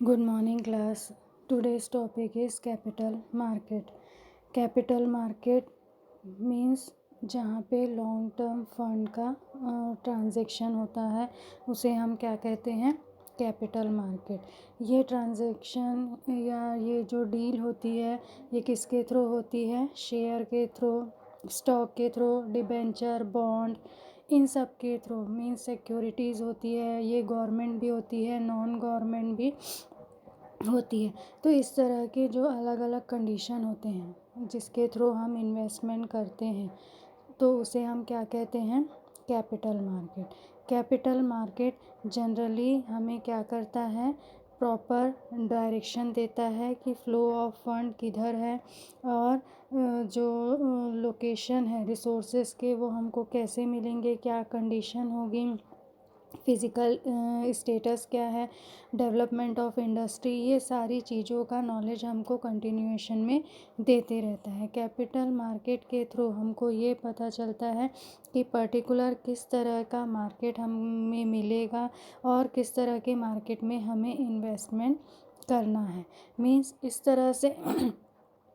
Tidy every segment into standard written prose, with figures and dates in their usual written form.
Good morning class. Today's topic is capital market. Capital market means जहाँ पे long term fund का transaction होता है उसे हम क्या कहते हैं, कैपिटल मार्केट। ये ट्रांजैक्शन या ये जो डील होती है ये किसके थ्रू होती है, शेयर के थ्रू, स्टॉक के थ्रू, डिबेंचर, बॉन्ड, इन सब के थ्रू। मीन्स सिक्योरिटीज़ होती है, ये गवर्नमेंट भी होती है, नॉन गवर्नमेंट भी होती है। तो इस तरह के जो अलग अलग कंडीशन होते हैं जिसके थ्रू हम इन्वेस्टमेंट करते हैं तो उसे हम क्या कहते हैं, capital market. Capital market generally हमें क्या करता है, प्रॉपर डायरेक्शन देता है कि फ़्लो ऑफ फंड किधर है और जो लोकेशन है रिसोर्सेज के वो हमको कैसे मिलेंगे, क्या कंडीशन होगी, फिज़िकल स्टेटस क्या है, डेवलपमेंट ऑफ इंडस्ट्री, ये सारी चीज़ों का नॉलेज हमको कंटिन्यूएशन में देते रहता है। कैपिटल मार्केट के थ्रू हमको ये पता चलता है कि पर्टिकुलर किस तरह का मार्केट हमें मिलेगा और किस तरह के मार्केट में हमें इन्वेस्टमेंट करना है। मीन्स इस तरह से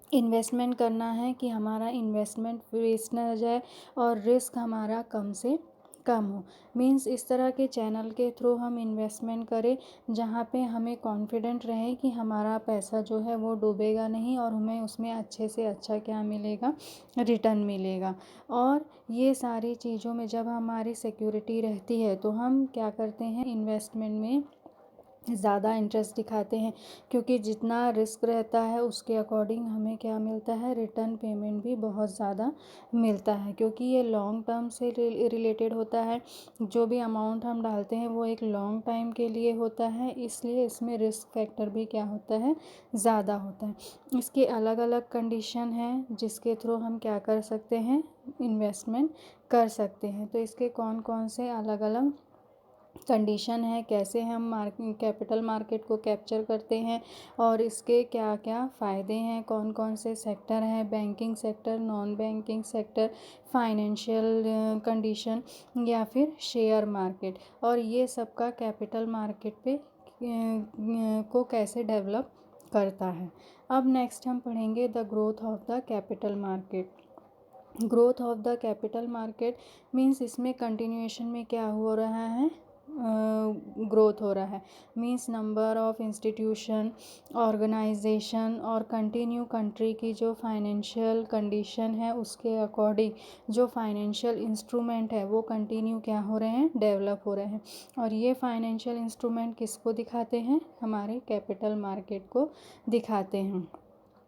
इन्वेस्टमेंट करना है कि हमारा इन्वेस्टमेंट वेस्ट ना जाए और रिस्क हमारा कम से कम हो। मीन्स इस तरह के चैनल के थ्रू हम इन्वेस्टमेंट करें जहाँ पे हमें कॉन्फिडेंट रहे कि हमारा पैसा जो है वो डूबेगा नहीं और हमें उसमें अच्छे से अच्छा क्या मिलेगा, रिटर्न मिलेगा। और ये सारी चीज़ों में जब हमारी सिक्योरिटी रहती है तो हम क्या करते हैं, इन्वेस्टमेंट में ज़्यादा इंटरेस्ट दिखाते हैं क्योंकि जितना रिस्क रहता है उसके अकॉर्डिंग हमें क्या मिलता है, रिटर्न पेमेंट भी बहुत ज़्यादा मिलता है क्योंकि ये लॉन्ग टर्म से रिलेटेड होता है। जो भी अमाउंट हम डालते हैं वो एक लॉन्ग टाइम के लिए होता है, इसलिए इसमें रिस्क फैक्टर भी क्या होता है, ज़्यादा होता है। इसके अलग अलग कंडीशन हैं जिसके थ्रू हम क्या कर सकते हैं, इन्वेस्टमेंट कर सकते हैं। तो इसके कौन कौन से अलग अलग कंडीशन है, कैसे हम कैपिटल मार्केट को कैप्चर करते हैं और इसके क्या क्या फ़ायदे हैं, कौन कौन से सेक्टर हैं, banking sector, non banking sector, financial condition या फिर शेयर मार्केट, और ये सब का कैपिटल मार्केट पे को कैसे डेवलप करता है। अब नेक्स्ट हम पढ़ेंगे the growth of the capital market. Growth of the capital market means इसमें कंटिन्यूएशन में क्या हो रहा है, ग्रोथ हो रहा है। Means number of institution, organisation और कंटिन्यू कंट्री की जो फाइनेंशियल कंडीशन है उसके अकॉर्डिंग जो फाइनेंशियल इंस्ट्रूमेंट है वो कंटिन्यू क्या हो रहे हैं, डेवलप हो रहे हैं। और ये फाइनेंशियल इंस्ट्रूमेंट किसको दिखाते हैं, हमारे कैपिटल मार्केट को दिखाते हैं।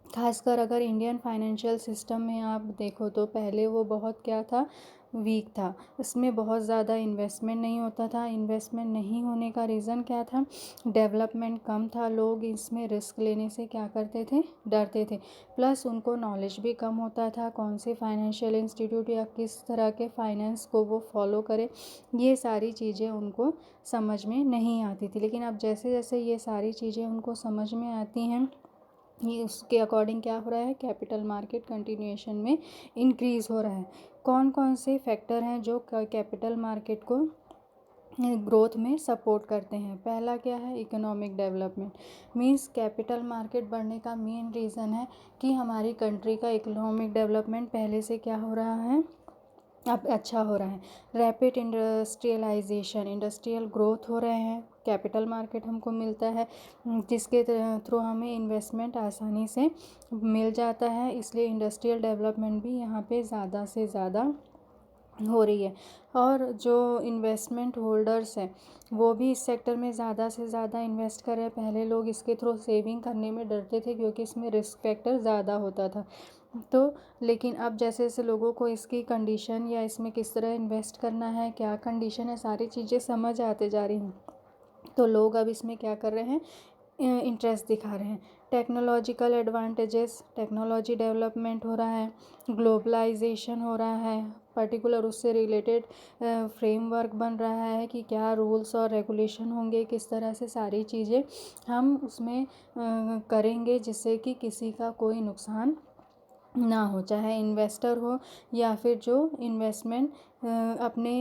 खासकर अगर इंडियन फाइनेंशियल सिस्टम में आप देखो तो पहले वो बहुत क्या था, वीक था। इसमें बहुत ज़्यादा इन्वेस्टमेंट नहीं होता था। इन्वेस्टमेंट नहीं होने का रीज़न क्या था, डेवलपमेंट कम था, लोग इसमें रिस्क लेने से क्या करते थे, डरते थे। प्लस उनको नॉलेज भी कम होता था, कौन से फाइनेंशियल इंस्टीट्यूट या किस तरह के फाइनेंस को वो फॉलो करे, ये सारी चीज़ें उनको समझ में नहीं आती थी। लेकिन अब जैसे जैसे ये सारी चीज़ें उनको समझ में आती हैं, ये उसके अकॉर्डिंग क्या हो रहा है, कैपिटल मार्केट कंटिन्यूएशन में इंक्रीज़ हो रहा है। कौन कौन से फैक्टर हैं जो कैपिटल मार्केट को ग्रोथ में सपोर्ट करते हैं। पहला क्या है, economic development. Means capital market बढ़ने का मेन रीज़न है कि हमारी कंट्री का इकोनॉमिक डेवलपमेंट पहले से क्या हो रहा है, अब अच्छा हो रहा है। रैपिड इंडस्ट्रियलाइजेशन, इंडस्ट्रियल ग्रोथ हो रहे हैं, कैपिटल मार्केट हमको मिलता है जिसके थ्रू हमें इन्वेस्टमेंट आसानी से मिल जाता है, इसलिए इंडस्ट्रियल डेवलपमेंट भी यहाँ पे ज़्यादा से ज़्यादा हो रही है। और जो इन्वेस्टमेंट होल्डर्स हैं वो भी इस सेक्टर में ज़्यादा से ज़्यादा इन्वेस्ट कर रहे हैं। पहले लोग इसके थ्रू सेविंग करने में डरते थे क्योंकि इसमें रिस्क फैक्टर ज़्यादा होता था। तो लेकिन अब जैसे जैसे लोगों को इसकी कंडीशन या इसमें किस तरह इन्वेस्ट करना है, क्या कंडीशन है, सारी चीज़ें समझ आते जा रही हैं, तो लोग अब इसमें क्या कर रहे हैं, इंटरेस्ट दिखा रहे हैं। टेक्नोलॉजिकल एडवांटेजेस, टेक्नोलॉजी डेवलपमेंट हो रहा है, ग्लोबलाइजेशन हो रहा है, पर्टिकुलर उससे रिलेटेड फ्रेमवर्क बन रहा है कि क्या रूल्स और रेगुलेशन होंगे, किस तरह से सारी चीज़ें हम उसमें करेंगे जिससे कि किसी का कोई नुकसान ना हो, चाहे इन्वेस्टर हो या फिर जो इन्वेस्टमेंट अपने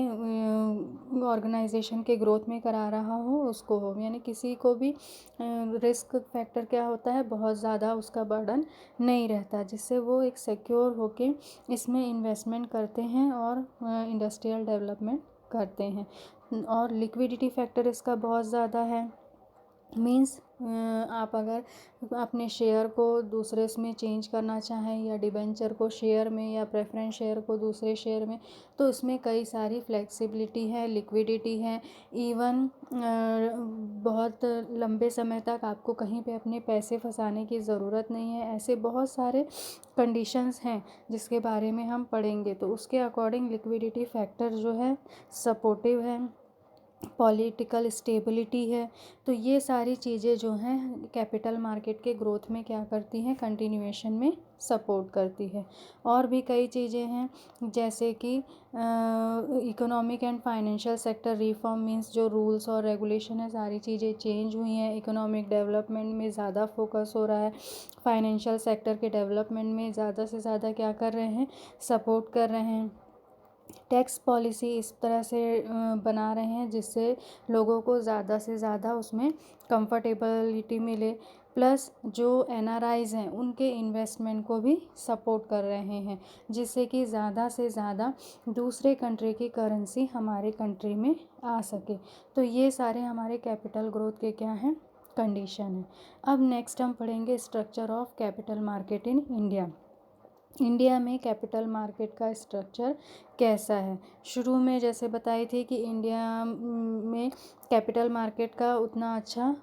ऑर्गेनाइजेशन के ग्रोथ में करा रहा हो उसको हो, यानी किसी को भी रिस्क फैक्टर क्या होता है, बहुत ज़्यादा उसका बर्डन नहीं रहता, जिससे वो एक सिक्योर होके इसमें इन्वेस्टमेंट करते हैं और इंडस्ट्रियल डेवलपमेंट करते हैं। और लिक्विडिटी फैक्टर इसका बहुत ज़्यादा है। मीन्स आप अगर अपने शेयर को दूसरे में चेंज करना चाहें या डिबेंचर को शेयर में या प्रेफरेंस शेयर को दूसरे शेयर में, तो उसमें कई सारी फ्लेक्सिबिलिटी है, लिक्विडिटी है। इवन बहुत लंबे समय तक आपको कहीं पे अपने पैसे फंसाने की ज़रूरत नहीं है। ऐसे बहुत सारे कंडीशंस हैं जिसके बारे में हम पढ़ेंगे, तो उसके अकॉर्डिंग लिक्विडिटी फैक्टर जो है सपोर्टिव है, पॉलिटिकल स्टेबिलिटी है। तो ये सारी चीज़ें जो हैं कैपिटल मार्केट के ग्रोथ में क्या करती हैं, कंटिन्यूएशन में सपोर्ट करती है। और भी कई चीज़ें हैं जैसे कि economic and financial sector reform, means जो रूल्स और रेगुलेशन है सारी चीज़ें चेंज हुई हैं। इकोनॉमिक डेवलपमेंट में ज़्यादा फोकस हो रहा है, फाइनेंशियल सेक्टर के डेवलपमेंट में ज़्यादा से ज़्यादा क्या कर रहे हैं, सपोर्ट कर रहे हैं। टैक्स पॉलिसी इस तरह से बना रहे हैं जिससे लोगों को ज़्यादा से ज़्यादा उसमें कंफर्टेबिलिटी मिले। प्लस जो एनआरआईज़ हैं उनके इन्वेस्टमेंट को भी सपोर्ट कर रहे हैं, जिससे कि ज़्यादा से ज़्यादा दूसरे कंट्री की करेंसी हमारे कंट्री में आ सके। तो ये सारे हमारे कैपिटल ग्रोथ के क्या हैं, कंडीशन हैं। अब नेक्स्ट हम पढ़ेंगे structure of capital market in India. India में कैपिटल मार्केट का स्ट्रक्चर कैसा है। शुरू में जैसे बताई थी कि इंडिया में कैपिटल मार्केट का उतना अच्छा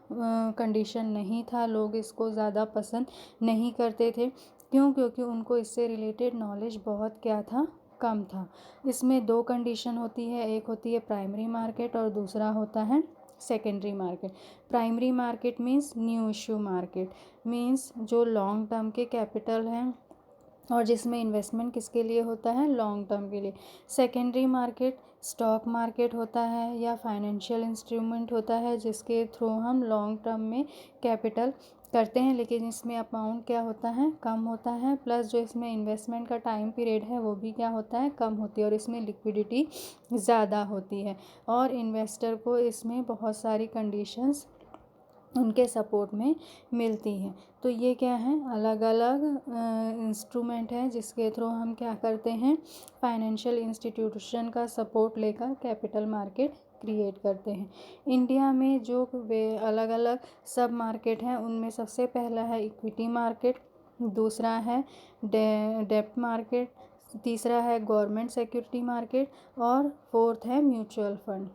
कंडीशन नहीं था, लोग इसको ज़्यादा पसंद नहीं करते थे। क्यों? क्योंकि उनको इससे रिलेटेड नॉलेज बहुत क्या था, कम था। इसमें दो कंडीशन होती है, एक होती है प्राइमरी मार्केट और दूसरा होता है secondary market. Primary market means new issue market, means जो लॉन्ग टर्म के कैपिटल हैं और जिसमें इन्वेस्टमेंट किसके लिए होता है, लॉन्ग टर्म के लिए। सेकेंडरी मार्केट स्टॉक मार्केट होता है या फाइनेंशियल इंस्ट्रूमेंट होता है जिसके थ्रू हम लॉन्ग टर्म में कैपिटल करते हैं, लेकिन इसमें अमाउंट क्या होता है, कम होता है। प्लस जो इसमें इन्वेस्टमेंट का टाइम पीरियड है वो भी क्या होता है, कम होती है, और इसमें लिक्विडिटी ज़्यादा होती है और इन्वेस्टर को इसमें बहुत सारी कंडीशंस उनके सपोर्ट में मिलती हैं। तो ये क्या है, अलग अलग इंस्ट्रूमेंट हैं जिसके थ्रू हम क्या करते हैं, फाइनेंशियल इंस्टीट्यूशन का सपोर्ट लेकर कैपिटल मार्केट क्रिएट करते हैं। इंडिया में जो वे अलग अलग सब मार्केट हैं उनमें सबसे पहला है इक्विटी मार्केट, दूसरा है डेब्ट मार्केट, तीसरा है गवर्नमेंट सिक्योरिटी मार्केट और फोर्थ है म्यूचुअल फंड,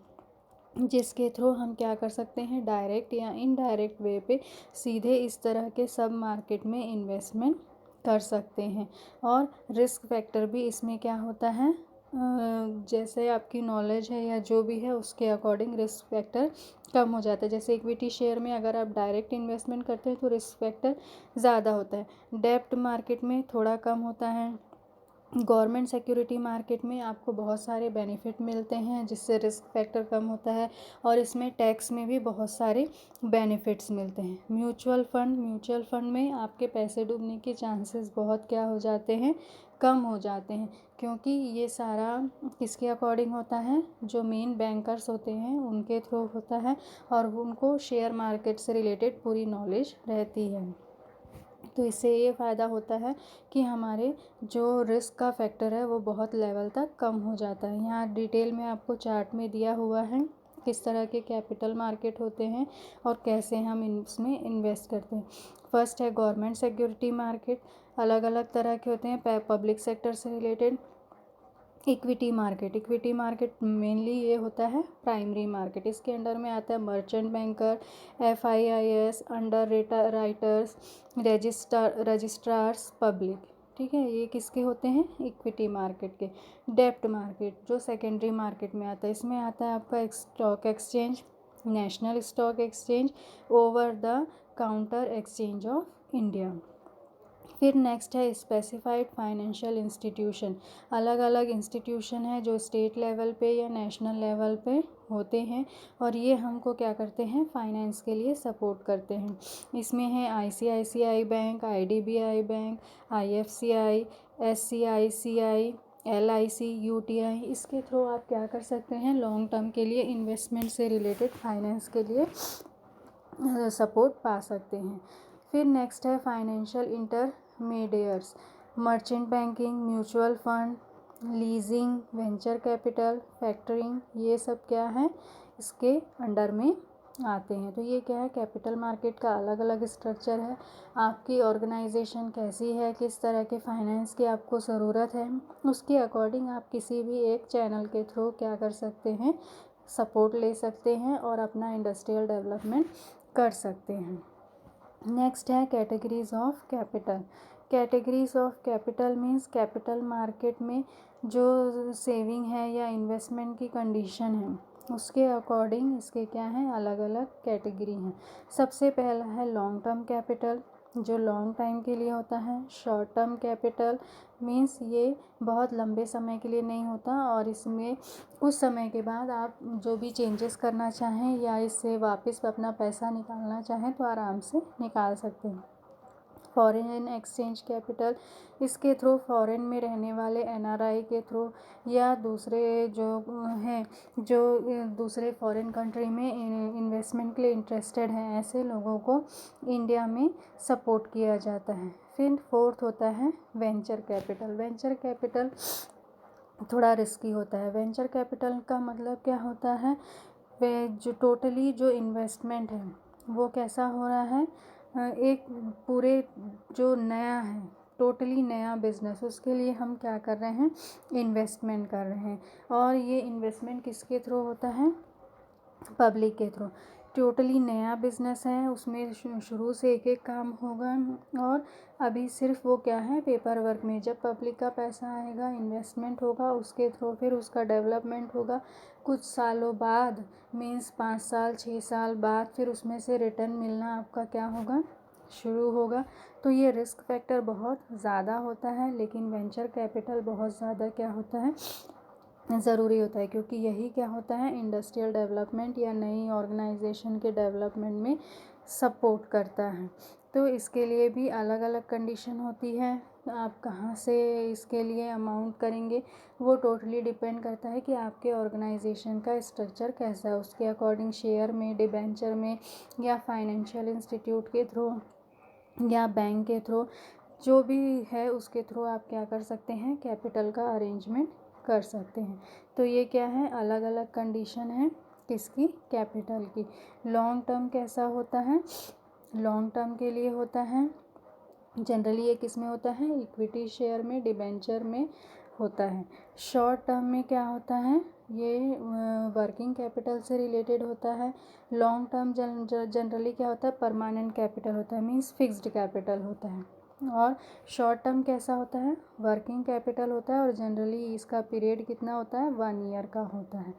जिसके थ्रू हम क्या कर सकते हैं, डायरेक्ट या इनडायरेक्ट वे पे सीधे इस तरह के सब मार्केट में इन्वेस्टमेंट कर सकते हैं। और रिस्क फैक्टर भी इसमें क्या होता है, जैसे आपकी नॉलेज है या जो भी है उसके अकॉर्डिंग रिस्क फैक्टर कम हो जाता है। जैसे इक्विटी शेयर में अगर आप डायरेक्ट इन्वेस्टमेंट करते हैं तो रिस्क फैक्टर ज़्यादा होता है, डेब्ट मार्केट में थोड़ा कम होता है। गवर्नमेंट सिक्योरिटी मार्केट में आपको बहुत सारे बेनिफिट मिलते हैं जिससे रिस्क फैक्टर कम होता है और इसमें टैक्स में भी बहुत सारे बेनिफिट्स मिलते हैं। म्यूचुअल फंड में आपके पैसे डूबने के चांसेस बहुत क्या हो जाते हैं, कम हो जाते हैं, क्योंकि ये सारा किसके अकॉर्डिंग होता है, जो मेन बैंकर्स होते हैं उनके थ्रू होता है और उनको शेयर मार्केट से रिलेटेड पूरी नॉलेज रहती है। तो इससे ये फ़ायदा होता है कि हमारे जो रिस्क का फैक्टर है वो बहुत लेवल तक कम हो जाता है। यहाँ डिटेल में आपको चार्ट में दिया हुआ है किस तरह के कैपिटल मार्केट होते हैं और कैसे हम इसमें इन्वेस्ट करते हैं। फर्स्ट है गवर्नमेंट सिक्योरिटी मार्केट, अलग अलग तरह के होते हैं, पब्लिक सेक्टर से रिलेटेड। इक्विटी मार्केट मेनली ये होता है प्राइमरी मार्केट, इसके अंडर में आता है merchant banker, FIIs, under writers, registrars public, ठीक है, ये किसके होते हैं, इक्विटी मार्केट के। डेब्ट मार्केट जो सेकेंडरी मार्केट में आता है, इसमें आता है आपका stock exchange, national stock exchange, over the counter exchange of India. फिर नेक्स्ट है स्पेसिफाइड फाइनेंशियल इंस्टीट्यूशन, अलग अलग इंस्टीट्यूशन है जो स्टेट लेवल पे या नेशनल लेवल पे होते हैं और ये हमको क्या करते हैं, फाइनेंस के लिए सपोर्ट करते हैं। इसमें है ICICI bank, IDBI bank, IFCI, SCICI, LIC, UTI, इसके थ्रू आप क्या कर सकते हैं, लॉन्ग टर्म के लिए इन्वेस्टमेंट से रिलेटेड फाइनेंस के लिए सपोर्ट पा सकते हैं। फिर नेक्स्ट है financial intermediates, merchant banking, mutual fund, leasing, venture capital, factoring, ये सब क्या है, इसके अंडर में आते हैं। तो ये क्या है, कैपिटल मार्केट का अलग अलग स्ट्रक्चर है। आपकी ऑर्गेनाइजेशन कैसी है, किस तरह के फाइनेंस की आपको ज़रूरत है, उसके अकॉर्डिंग आप किसी भी एक चैनल के थ्रू क्या कर सकते हैं, सपोर्ट ले सकते हैं और अपना इंडस्ट्रियल डेवलपमेंट कर सकते हैं। नेक्स्ट है categories of capital. Categories of capital means capital market में जो सेविंग है या इन्वेस्टमेंट की कंडीशन है उसके अकॉर्डिंग इसके क्या हैं, अलग अलग कैटेगरी हैं। सबसे पहला है लॉन्ग टर्म कैपिटल, जो लॉन्ग टाइम के लिए होता है। शॉर्ट टर्म कैपिटल मीन्स ये बहुत लंबे समय के लिए नहीं होता और इसमें कुछ समय के बाद आप जो भी चेंजेस करना चाहें या इससे वापस अपना पैसा निकालना चाहें तो आराम से निकाल सकते हैं। फॉरेन एक्सचेंज कैपिटल, इसके थ्रू फॉरेन में रहने वाले NRI के थ्रू या दूसरे जो हैं जो दूसरे फॉरेन कंट्री में इन्वेस्टमेंट के लिए इंटरेस्टेड हैं ऐसे लोगों को इंडिया में सपोर्ट किया जाता है। फिर फोर्थ होता है वेंचर कैपिटल। वेंचर कैपिटल थोड़ा रिस्की होता है। वेंचर कैपिटल का मतलब क्या होता है, वे जो टोटली जो इन्वेस्टमेंट है वो कैसा हो रहा है, एक पूरे जो नया है टोटली नया बिजनेस, उसके लिए हम क्या कर रहे हैं, इन्वेस्टमेंट कर रहे हैं। और ये इन्वेस्टमेंट किसके थ्रू होता है, पब्लिक के थ्रू। टोटली नया बिजनेस है, उसमें शुरू से एक एक काम होगा और अभी सिर्फ वो क्या है, पेपर वर्क में। जब पब्लिक का पैसा आएगा, इन्वेस्टमेंट होगा, उसके थ्रू फिर उसका डेवलपमेंट होगा। कुछ सालों बाद मीन्स 5 साल 6 साल बाद फिर उसमें से रिटर्न मिलना आपका क्या होगा, शुरू होगा। तो ये रिस्क फैक्टर बहुत ज़्यादा होता है, लेकिन वेंचर कैपिटल बहुत ज़्यादा क्या होता है, ज़रूरी होता है, क्योंकि यही क्या होता है, इंडस्ट्रियल डेवलपमेंट या नई ऑर्गेनाइजेशन के डेवलपमेंट में सपोर्ट करता है। तो इसके लिए भी अलग अलग कंडीशन होती है। आप कहाँ से इसके लिए अमाउंट करेंगे वो टोटली डिपेंड करता है कि आपके ऑर्गेनाइजेशन का स्ट्रक्चर कैसा है। उसके अकॉर्डिंग शेयर में, डिबेंचर में या फाइनेंशियल इंस्टीट्यूट के थ्रू या बैंक के थ्रू जो भी है उसके थ्रू आप क्या कर सकते हैं, कैपिटल का अरेंजमेंट कर सकते हैं। तो ये क्या है, अलग अलग कंडीशन है किसकी, कैपिटल की। लॉन्ग टर्म कैसा होता है, लॉन्ग टर्म के लिए होता है जनरली ये किस में होता है, इक्विटी शेयर में, डिबेंचर में होता है। शॉर्ट टर्म में क्या होता है, ये वर्किंग कैपिटल से रिलेटेड होता है। लॉन्ग टर्म जनरली क्या होता है, परमानेंट कैपिटल होता है, मीन्स फिक्स्ड कैपिटल होता है। और शॉर्ट टर्म कैसा होता है, वर्किंग कैपिटल होता है और जनरली इसका पीरियड कितना होता है, 1 ईयर का होता है।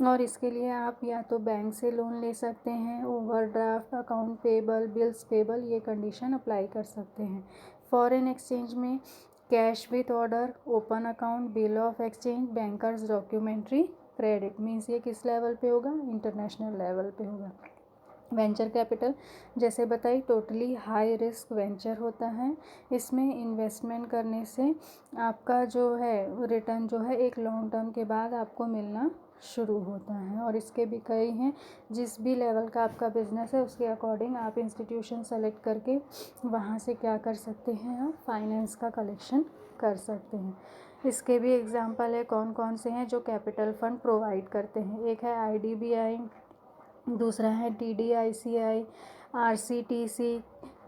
और इसके लिए आप या तो बैंक से लोन ले सकते हैं, overdraft, account payable, bills payable, ये कंडीशन अप्लाई कर सकते हैं। फॉरेन एक्सचेंज में cash with order, open account, bill of exchange, bankers documentary, credit, means ये किस लेवल पे होगा, इंटरनेशनल लेवल पे होगा। वेंचर कैपिटल जैसे बताई टोटली हाई रिस्क वेंचर होता है। इसमें इन्वेस्टमेंट करने से आपका जो है रिटर्न जो है एक लॉन्ग टर्म के बाद आपको मिलना शुरू होता है। और इसके भी कई हैं, जिस भी लेवल का आपका बिजनेस है उसके अकॉर्डिंग आप इंस्टीट्यूशन सेलेक्ट करके वहाँ से क्या कर सकते हैं, आप फाइनेंस का कलेक्शन कर सकते हैं। इसके भी एग्जांपल है कौन कौन से हैं जो कैपिटल फंड प्रोवाइड करते हैं। एक है IDBI, दूसरा है TDICI, RCTC,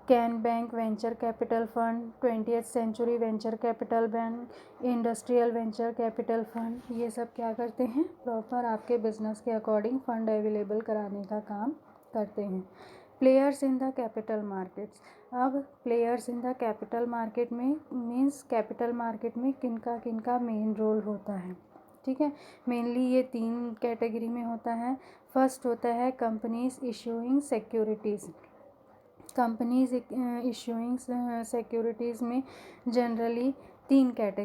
Can Bank venture capital fund, 20th century venture capital bank, industrial venture capital fund. ये सब क्या करते हैं, प्रॉपर आपके बिजनेस के अकॉर्डिंग फंड अवेलेबल कराने का काम करते हैं। Players in the capital markets. अब players in the capital market में मीन्स कैपिटल मार्केट में किनका किनका मेन रोल होता है, ठीक है। मेनली ये 3 कैटेगरी में होता है। फर्स्ट होता है companies issuing securities. Companies issuing securities में जनरली 3 कैटेगरी